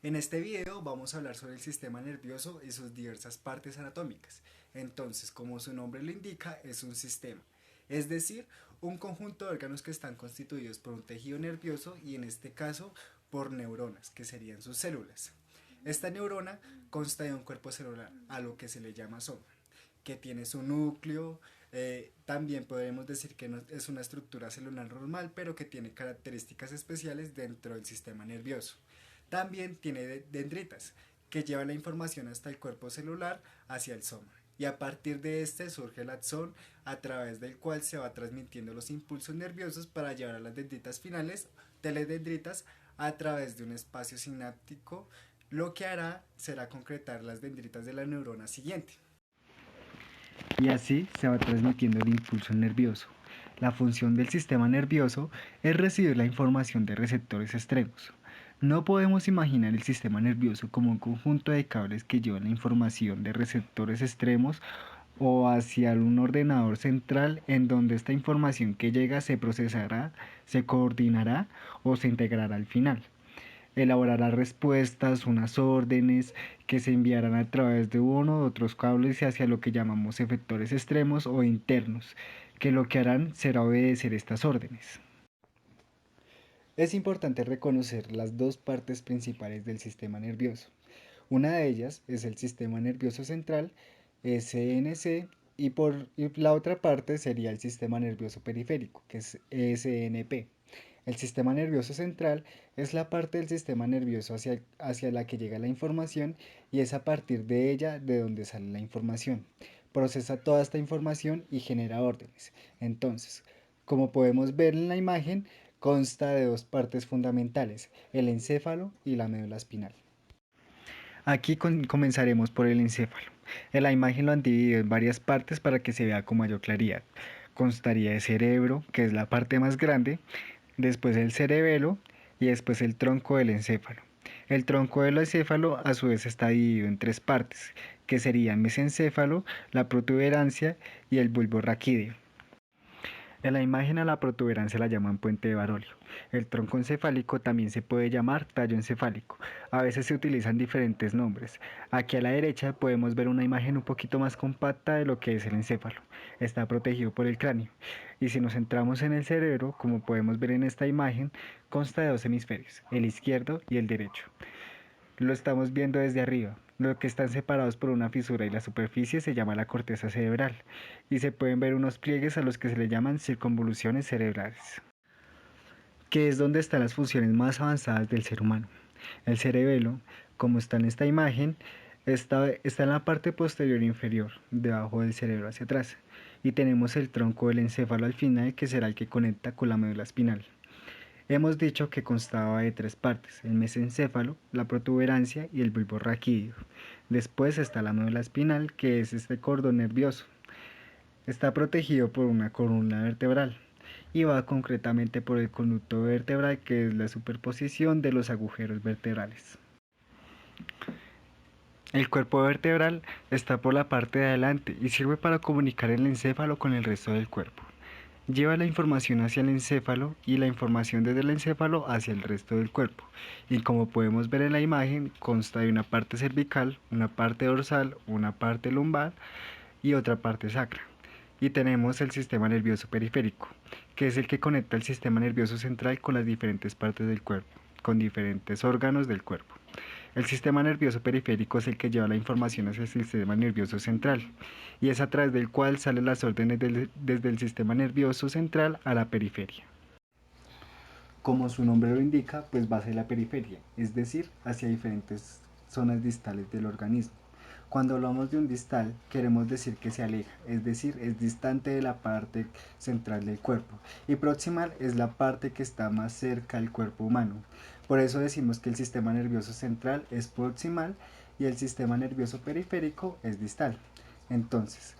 En este video vamos a hablar sobre el sistema nervioso y sus diversas partes anatómicas. Entonces, como su nombre lo indica, es un sistema, es decir, un conjunto de órganos que están constituidos por un tejido nervioso y en este caso por neuronas, que serían sus células. Esta neurona consta de un cuerpo celular, a lo que se le llama soma, que tiene su núcleo. También podemos decir que no, es una estructura celular normal, pero que tiene características especiales dentro del sistema nervioso. También tiene dendritas, que llevan la información hasta el cuerpo celular hacia el soma. Y a partir de este surge el axón, a través del cual se va transmitiendo los impulsos nerviosos para llevar a las dendritas finales, teledendritas, a través de un espacio sináptico. Lo que hará será concretar las dendritas de la neurona siguiente. Y así se va transmitiendo el impulso nervioso. La función del sistema nervioso es recibir la información de receptores extremos. No podemos imaginar el sistema nervioso como un conjunto de cables que llevan la información de receptores extremos o hacia un ordenador central en donde esta información que llega se procesará, se coordinará o se integrará al final. Elaborará respuestas, unas órdenes que se enviarán a través de uno u otros cables hacia lo que llamamos efectores extremos o internos, que lo que harán será obedecer estas órdenes. Es importante reconocer las dos partes principales del sistema nervioso. Una de ellas es el sistema nervioso central, SNC, y la otra parte sería el sistema nervioso periférico, que es SNP. El sistema nervioso central es la parte del sistema nervioso hacia la que llega la información y es a partir de ella de donde sale la información. Procesa toda esta información y genera órdenes. Entonces, como podemos ver en la imagen, consta de dos partes fundamentales, el encéfalo y la médula espinal. Aquí comenzaremos por el encéfalo. En la imagen lo han dividido en varias partes para que se vea con mayor claridad. Constaría de cerebro, que es la parte más grande, después el cerebelo y después el tronco del encéfalo. El tronco del encéfalo a su vez está dividido en tres partes, que serían mesencéfalo, la protuberancia y el bulbo raquídeo. En la imagen a la protuberancia la llaman puente de Barolio. El tronco encefálico también se puede llamar tallo encefálico. A veces se utilizan diferentes nombres. Aquí a la derecha podemos ver una imagen un poquito más compacta de lo que es el encéfalo. Está protegido por el cráneo. Y si nos centramos en el cerebro, como podemos ver en esta imagen, consta de dos hemisferios, el izquierdo y el derecho. Lo estamos viendo desde arriba. Lo que están separados por una fisura y la superficie se llama la corteza cerebral y se pueden ver unos pliegues a los que se le llaman circunvoluciones cerebrales, que es donde están las funciones más avanzadas del ser humano. El cerebelo, como está en esta imagen, está en la parte posterior inferior, debajo del cerebro hacia atrás, y tenemos el tronco del encéfalo al final que será el que conecta con la médula espinal. Hemos dicho que constaba de tres partes, el mesencéfalo, la protuberancia y el bulbo raquídeo. Después está la médula espinal, que es este cordón nervioso. Está protegido por una columna vertebral y va concretamente por el conducto vertebral, que es la superposición de los agujeros vertebrales. El cuerpo vertebral está por la parte de adelante y sirve para comunicar el encéfalo con el resto del cuerpo. Lleva la información hacia el encéfalo y la información desde el encéfalo hacia el resto del cuerpo. Y como podemos ver en la imagen, consta de una parte cervical, una parte dorsal, una parte lumbar y otra parte sacra. Y tenemos el sistema nervioso periférico, que es el que conecta el sistema nervioso central con las diferentes partes del cuerpo, con diferentes órganos del cuerpo. El sistema nervioso periférico es el que lleva la información hacia el sistema nervioso central y es a través del cual salen las órdenes desde el sistema nervioso central a la periferia. Como su nombre lo indica, pues va hacia la periferia, es decir, hacia diferentes zonas distales del organismo. Cuando hablamos de un distal, queremos decir que se aleja, es decir, es distante de la parte central del cuerpo, y proximal es la parte que está más cerca del cuerpo humano. Por eso decimos que el sistema nervioso central es proximal y el sistema nervioso periférico es distal. Entonces,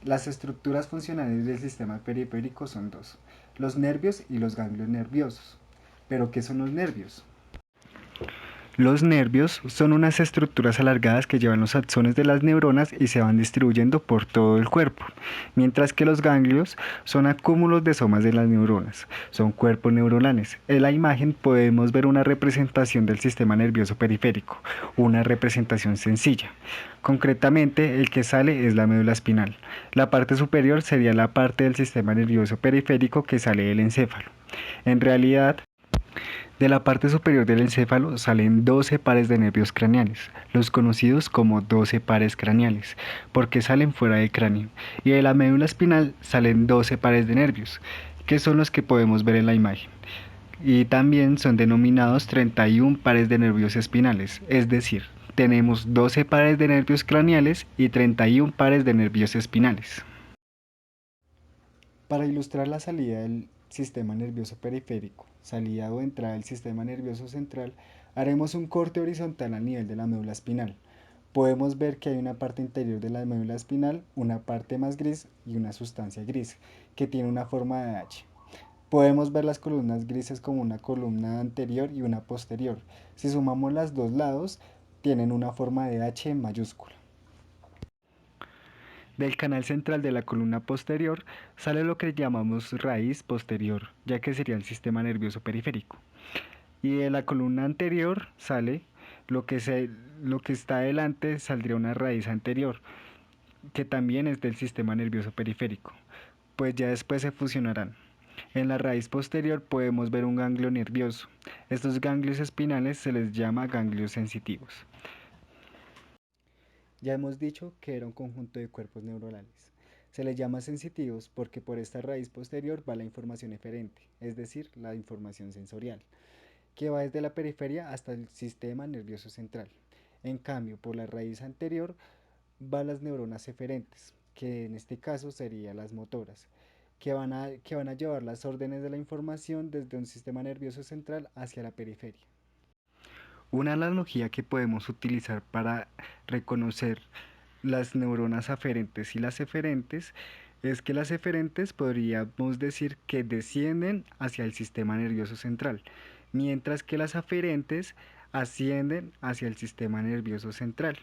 las estructuras funcionales del sistema periférico son dos, los nervios y los ganglios nerviosos. ¿Pero qué son los nervios? Los nervios son unas estructuras alargadas que llevan los axones de las neuronas y se van distribuyendo por todo el cuerpo, mientras que los ganglios son acúmulos de somas de las neuronas, son cuerpos neuronales. En la imagen podemos ver una representación del sistema nervioso periférico, una representación sencilla. Concretamente, el que sale es la médula espinal. La parte superior sería la parte del sistema nervioso periférico que sale del encéfalo. En realidad, de la parte superior del encéfalo salen 12 pares de nervios craneales, los conocidos como 12 pares craneales, porque salen fuera del cráneo, y de la médula espinal salen 12 pares de nervios, que son los que podemos ver en la imagen. Y también son denominados 31 pares de nervios espinales, es decir, tenemos 12 pares de nervios craneales y 31 pares de nervios espinales. Para ilustrar la salida del sistema nervioso periférico, salida o entrada del sistema nervioso central, haremos un corte horizontal a nivel de la médula espinal. Podemos ver que hay una parte interior de la médula espinal, una parte más gris y una sustancia gris, que tiene una forma de H. Podemos ver las columnas grises como una columna anterior y una posterior. Si sumamos los dos lados, tienen una forma de H en mayúscula. Del canal central de la columna posterior sale lo que llamamos raíz posterior, ya que sería el sistema nervioso periférico. Y de la columna anterior sale lo que está adelante, saldría una raíz anterior, que también es del sistema nervioso periférico, pues ya después se fusionarán. En la raíz posterior podemos ver un ganglio nervioso. Estos ganglios espinales se les llama ganglios sensitivos. Ya hemos dicho que era un conjunto de cuerpos neuronales. Se les llama sensitivos porque por esta raíz posterior va la información eferente, es decir, la información sensorial, que va desde la periferia hasta el sistema nervioso central. En cambio, por la raíz anterior van las neuronas eferentes, que en este caso serían las motoras, que van a llevar las órdenes de la información desde un sistema nervioso central hacia la periferia. Una analogía que podemos utilizar para reconocer las neuronas aferentes y las eferentes es que las eferentes podríamos decir que descienden hacia el sistema nervioso central, mientras que las aferentes ascienden hacia el sistema nervioso central.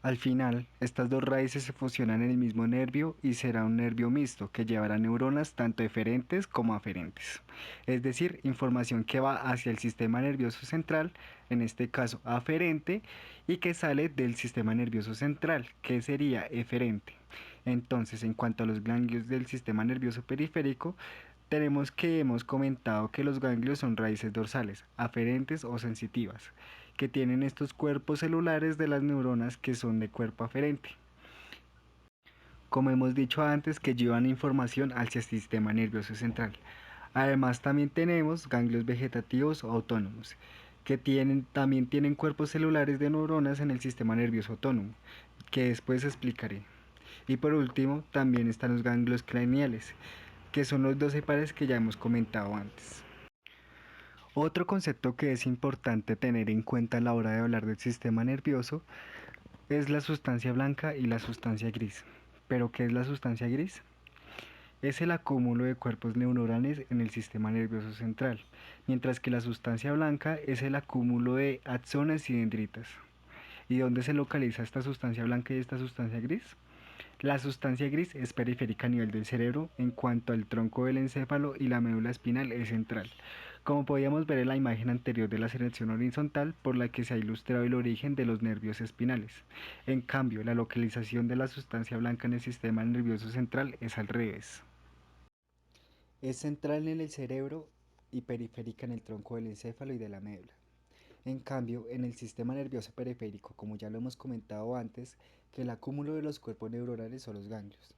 Al final, estas dos raíces se fusionan en el mismo nervio y será un nervio mixto que llevará neuronas tanto eferentes como aferentes. Es decir, información que va hacia el sistema nervioso central, en este caso aferente, y que sale del sistema nervioso central, que sería eferente. Entonces, en cuanto a los ganglios del sistema nervioso periférico, tenemos que hemos comentado que los ganglios son raíces dorsales, aferentes o sensitivas, que tienen estos cuerpos celulares de las neuronas que son de cuerpo aferente. Como hemos dicho antes, que llevan información hacia el sistema nervioso central. Además, también tenemos ganglios vegetativos o autónomos, que también tienen cuerpos celulares de neuronas en el sistema nervioso autónomo, que después explicaré. Y por último, también están los ganglios craneales, que son los 12 pares que ya hemos comentado antes. Otro concepto que es importante tener en cuenta a la hora de hablar del sistema nervioso es la sustancia blanca y la sustancia gris. ¿Pero qué es la sustancia gris? Es el acúmulo de cuerpos neuronales en el sistema nervioso central, mientras que la sustancia blanca es el acúmulo de axones y dendritas. ¿Y dónde se localiza esta sustancia blanca y esta sustancia gris? La sustancia gris es periférica a nivel del cerebro, en cuanto al tronco del encéfalo y la médula espinal es central, como podíamos ver en la imagen anterior de la selección horizontal por la que se ha ilustrado el origen de los nervios espinales. En cambio, la localización de la sustancia blanca en el sistema nervioso central es al revés. Es central en el cerebro y periférica en el tronco del encéfalo y de la médula. En cambio, en el sistema nervioso periférico, como ya lo hemos comentado antes, que el acúmulo de los cuerpos neuronales son los ganglios.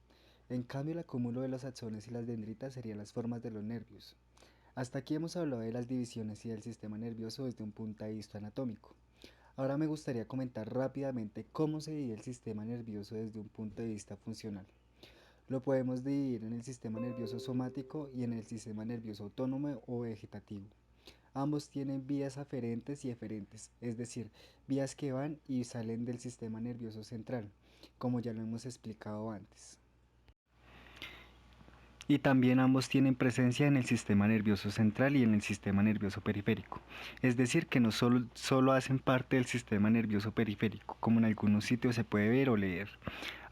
En cambio, el acúmulo de los axones y las dendritas serían las formas de los nervios. Hasta aquí hemos hablado de las divisiones y del sistema nervioso desde un punto de vista anatómico. Ahora me gustaría comentar rápidamente cómo se divide el sistema nervioso desde un punto de vista funcional. Lo podemos dividir en el sistema nervioso somático y en el sistema nervioso autónomo o vegetativo. Ambos tienen vías aferentes y eferentes, es decir, vías que van y salen del sistema nervioso central, como ya lo hemos explicado antes. Y también ambos tienen presencia en el sistema nervioso central y en el sistema nervioso periférico. Es decir, que no solo hacen parte del sistema nervioso periférico, como en algunos sitios se puede ver o leer.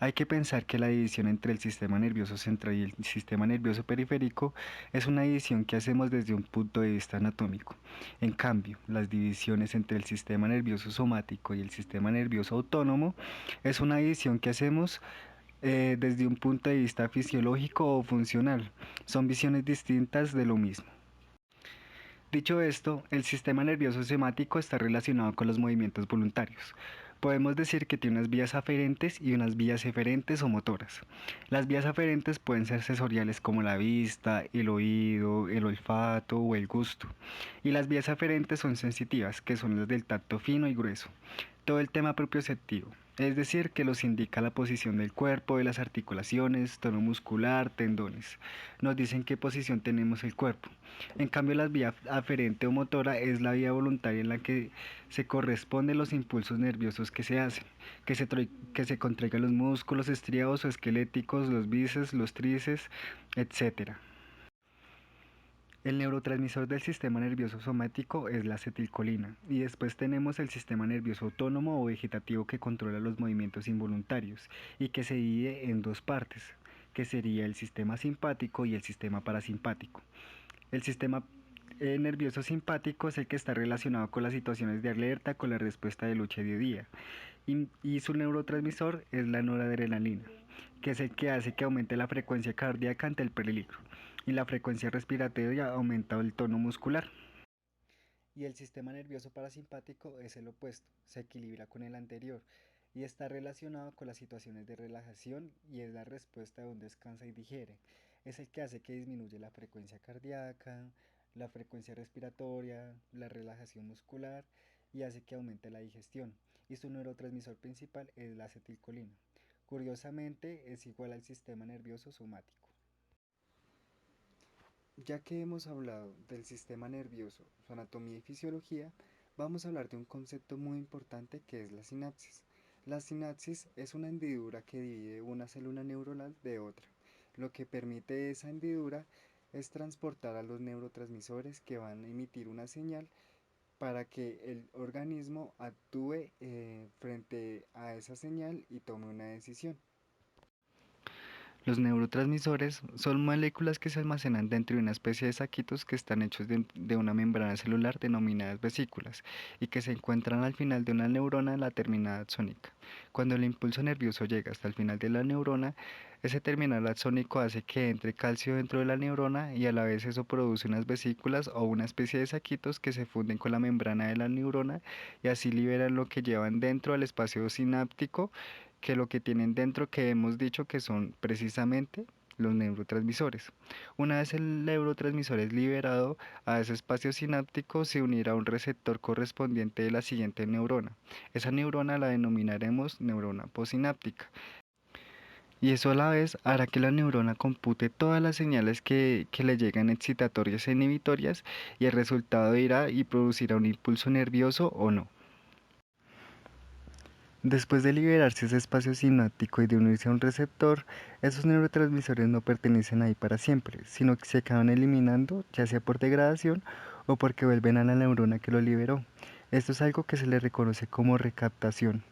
Hay que pensar que la división entre el sistema nervioso central y el sistema nervioso periférico es una división que hacemos desde un punto de vista anatómico. En cambio, las divisiones entre el sistema nervioso somático y el sistema nervioso autónomo es una división que hacemos desde un punto de vista fisiológico o funcional. Son visiones distintas de lo mismo. Dicho esto, el sistema nervioso somático está relacionado con los movimientos voluntarios. Podemos decir que tiene unas vías aferentes y unas vías eferentes o motoras. Las vías aferentes pueden ser sensoriales como la vista, el oído, el olfato o el gusto. Y las vías aferentes son sensitivas, que son las del tacto fino y grueso. Todo el tema propioceptivo, es decir, que los indica la posición del cuerpo, de las articulaciones, tono muscular, tendones. Nos dicen qué posición tenemos el cuerpo. En cambio, la vía aferente o motora es la vía voluntaria en la que se corresponden los impulsos nerviosos que se hacen, que se contraigan los músculos estriados o esqueléticos, los bíceps, los tríceps, etcétera. El neurotransmisor del sistema nervioso somático es la acetilcolina y después tenemos el sistema nervioso autónomo o vegetativo que controla los movimientos involuntarios y que se divide en dos partes, que sería el sistema simpático y el sistema parasimpático. El sistema nervioso simpático es el que está relacionado con las situaciones de alerta, con la respuesta de lucha y de día y su neurotransmisor es la noradrenalina, que es el que hace que aumente la frecuencia cardíaca ante el peligro y la frecuencia respiratoria aumenta el tono muscular. Y el sistema nervioso parasimpático es el opuesto, se equilibra con el anterior y está relacionado con las situaciones de relajación y es la respuesta de un descansa y digiere. Es el que hace que disminuya la frecuencia cardíaca, la frecuencia respiratoria, la relajación muscular y hace que aumente la digestión. Y su neurotransmisor principal es la acetilcolina. Curiosamente es igual al sistema nervioso somático. Ya que hemos hablado del sistema nervioso, su anatomía y fisiología, vamos a hablar de un concepto muy importante que es la sinapsis. La sinapsis es una hendidura que divide una célula neuronal de otra. Lo que permite esa hendidura es transportar a los neurotransmisores que van a emitir una señal para que el organismo actúe frente a esa señal y tome una decisión. Los neurotransmisores son moléculas que se almacenan dentro de una especie de saquitos que están hechos de una membrana celular denominadas vesículas y que se encuentran al final de una neurona en la terminal axónica. Cuando el impulso nervioso llega hasta el final de la neurona, ese terminal axónico hace que entre calcio dentro de la neurona y a la vez eso produce unas vesículas o una especie de saquitos que se funden con la membrana de la neurona y así liberan lo que llevan dentro al espacio sináptico que lo que tienen dentro que hemos dicho que son precisamente los neurotransmisores. Una vez el neurotransmisor es liberado a ese espacio sináptico se unirá a un receptor correspondiente de la siguiente neurona. Esa neurona la denominaremos neurona postsináptica. Y eso a la vez hará que la neurona compute todas las señales que le llegan excitatorias e inhibitorias y el resultado irá y producirá un impulso nervioso o no. Después de liberarse ese espacio sináptico y de unirse a un receptor, esos neurotransmisores no pertenecen ahí para siempre, sino que se acaban eliminando, ya sea por degradación o porque vuelven a la neurona que lo liberó. Esto es algo que se le reconoce como recaptación.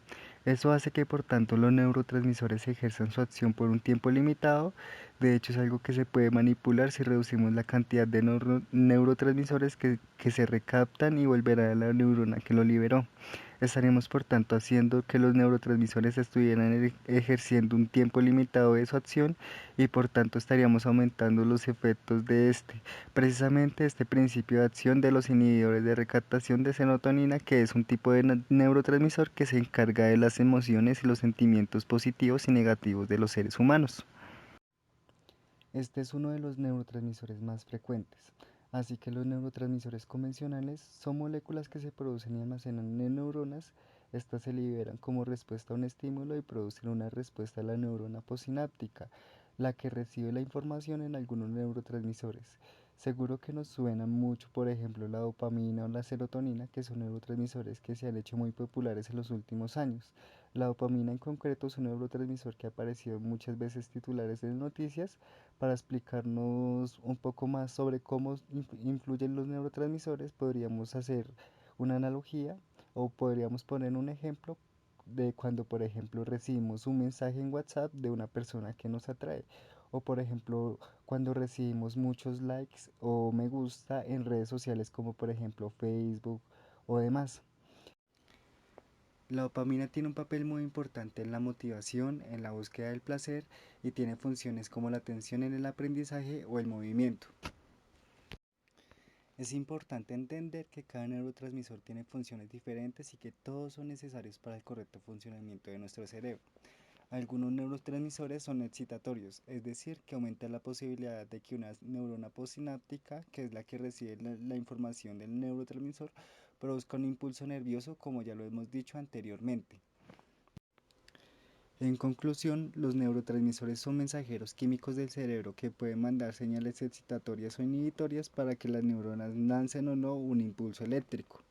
Eso hace que por tanto los neurotransmisores ejerzan su acción por un tiempo limitado. De hecho es algo que se puede manipular si reducimos la cantidad de neurotransmisores que se recaptan y volverá a la neurona que lo liberó. Estaremos por tanto haciendo que los neurotransmisores estuvieran ejerciendo un tiempo limitado de su acción y por tanto estaríamos aumentando los efectos de precisamente este principio de acción de los inhibidores de recaptación de serotonina, que es un tipo de neurotransmisor que se encarga de las emociones y los sentimientos positivos y negativos de los seres humanos. Este es uno de los neurotransmisores más frecuentes, así que los neurotransmisores convencionales son moléculas que se producen y almacenan en neuronas. Estas se liberan como respuesta a un estímulo y producen una respuesta a la neurona postsináptica, la que recibe la información en algunos neurotransmisores. Seguro que nos suenan mucho, por ejemplo, la dopamina o la serotonina, que son neurotransmisores que se han hecho muy populares en los últimos años. La dopamina en concreto es un neurotransmisor que ha aparecido muchas veces titulares en noticias para explicarnos un poco más sobre cómo influyen los neurotransmisores. Podríamos hacer una analogía o podríamos poner un ejemplo de cuando, por ejemplo, recibimos un mensaje en WhatsApp de una persona que nos atrae. O por ejemplo, cuando recibimos muchos likes o me gusta en redes sociales como por ejemplo Facebook o demás. La dopamina tiene un papel muy importante en la motivación, en la búsqueda del placer y tiene funciones como la atención en el aprendizaje o el movimiento. Es importante entender que cada neurotransmisor tiene funciones diferentes y que todos son necesarios para el correcto funcionamiento de nuestro cerebro. Algunos neurotransmisores son excitatorios, es decir, que aumentan la posibilidad de que una neurona postsináptica, que es la que recibe la información del neurotransmisor, produzca un impulso nervioso, como ya lo hemos dicho anteriormente. En conclusión, los neurotransmisores son mensajeros químicos del cerebro que pueden mandar señales excitatorias o inhibitorias para que las neuronas lancen o no un impulso eléctrico.